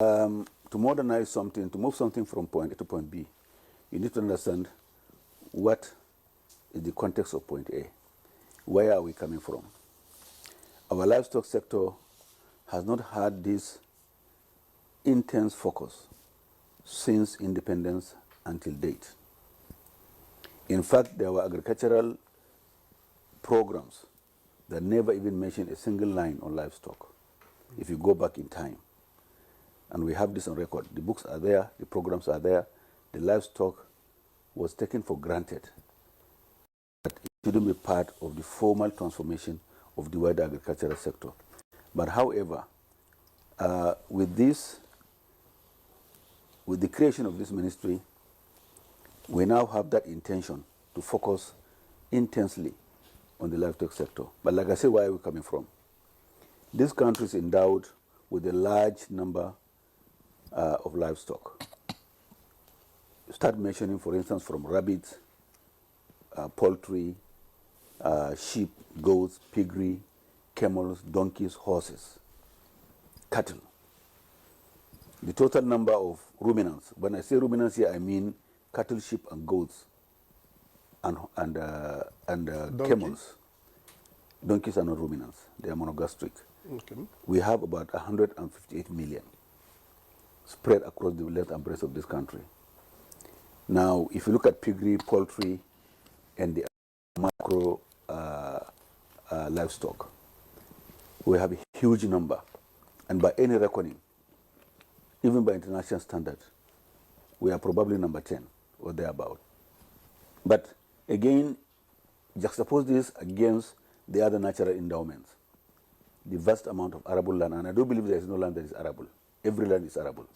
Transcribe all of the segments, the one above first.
To modernize something, to move something from point A to point B, you need to understand what is the context of point A. Where are we coming from? Our livestock sector has not had this intense focus since independence until date. In fact, there were agricultural programs that never even mentioned a single line on livestock, if you go back in time. And we have this on record. The books are there, the programs are there. The livestock was taken for granted. But it shouldn't be part of the formal transformation of the wider agricultural sector. But however, with the creation of this ministry, we now have that intention to focus intensely on the livestock sector. But like I said, where are we coming from? This country is endowed with a large number of livestock. Start mentioning, for instance, from rabbits, poultry, sheep, goats, piggery, camels, donkeys, horses, cattle. The total number of ruminants, when I say ruminants here, I mean cattle, sheep, and goats, and camels. Donkeys are not ruminants, they are monogastric. Okay. We have about 158 million spread across the length and breadth of this country. Now, if you look at piggery, poultry, and the macro livestock, we have a huge number. And by any reckoning, even by international standard, we are probably number 10 or thereabout. But again, juxtapose this against the other natural endowments, the vast amount of arable land, and I do believe there is no land that is arable. Every land is arable.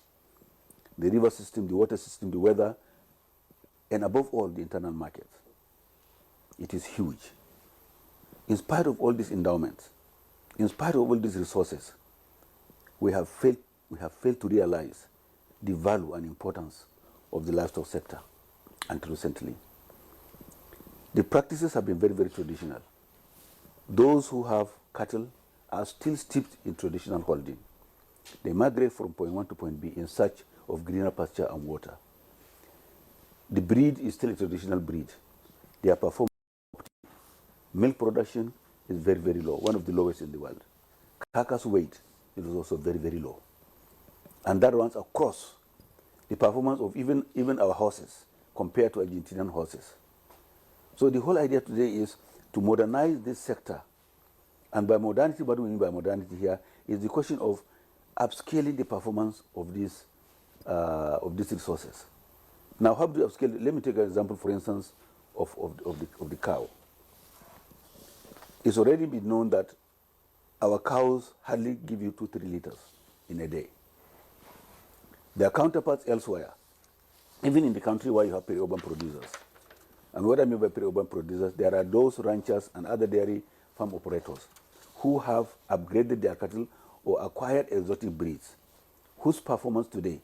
The river system, the water system, the weather, and above all, the internal market. It is huge. In spite of all these endowments, in spite of all these resources, we have failed to realize the value and importance of the livestock sector until recently. The practices have been very, very traditional. Those who have cattle are still steeped in traditional holding. They migrate from point one to point B in search of greener pasture and water. The breed is still a traditional breed. Their performance, milk production is very, very low, one of the lowest in the world. Carcass weight is also very, very low. And that runs across the performance of even our horses compared to Argentinian horses. So the whole idea today is to modernize this sector. And by modernity, what do we mean by modernity here is the question of upscaling the performance of these resources. Now, how do you upscale? Let me take an example, for instance, of the cow. It's already been known that our cows hardly give you 2-3 liters in a day. Their counterparts elsewhere, even in the country where you have peri-urban producers. And what I mean by peri-urban producers, there are those ranchers and other dairy farm operators who have upgraded their cattle or acquired exotic breeds, whose performance today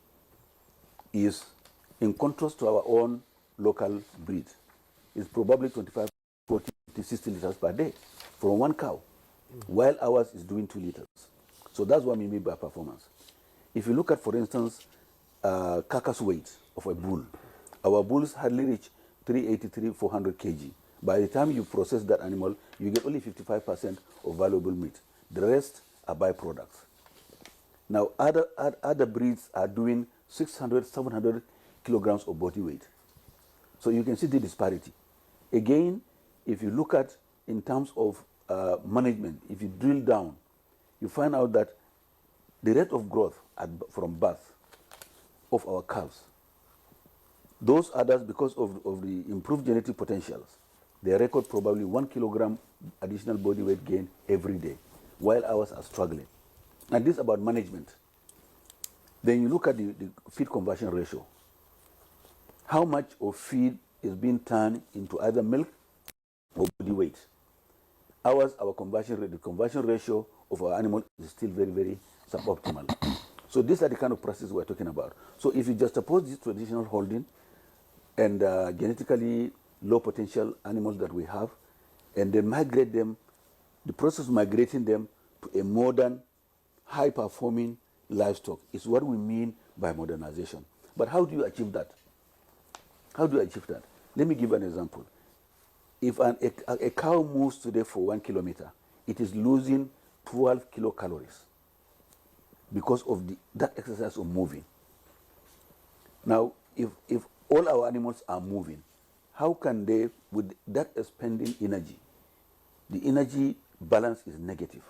is in contrast to our own local breed. It's probably 25, 40, 50, 60 liters per day from one cow, while ours is doing 2 liters. So that's what we mean by performance. If you look at, for instance, carcass weight of a bull, our bulls hardly reach 383, 400 kg. By the time you process that animal, you get only 55% of valuable meat. The rest are byproducts. Now, other breeds are doing 600, 700 kilograms of body weight. So you can see the disparity. Again, if you look at in terms of management, if you drill down, you find out that the rate of growth from birth of our calves, those others, because of the improved genetic potentials, they record probably 1 kilogram additional body weight gain every day, while ours are struggling. And this is about management. Then you look at the feed conversion ratio. How much of feed is being turned into either milk or body weight? Ours, our conversion rate, the conversion ratio of our animal is still very, very suboptimal. So these are the kind of processes we're talking about. So if you juxtapose this traditional holding and genetically low potential animals that we have, and then migrate them, the process of migrating them to a modern, high-performing, livestock is what we mean by modernization. But how do you achieve that? How do you achieve that? Let me give an example. If a cow moves today for 1 kilometer, it is losing 12 kilocalories because of that exercise of moving. Now, if all our animals are moving, how can they, with that expending energy, the energy balance is negative,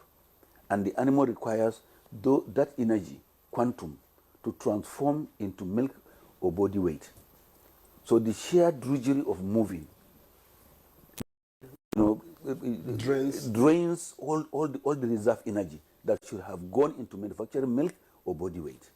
and the animal requires that energy quantum to transform into milk or body weight. So the sheer drudgery of moving, drains all the reserve energy that should have gone into manufacturing milk or body weight.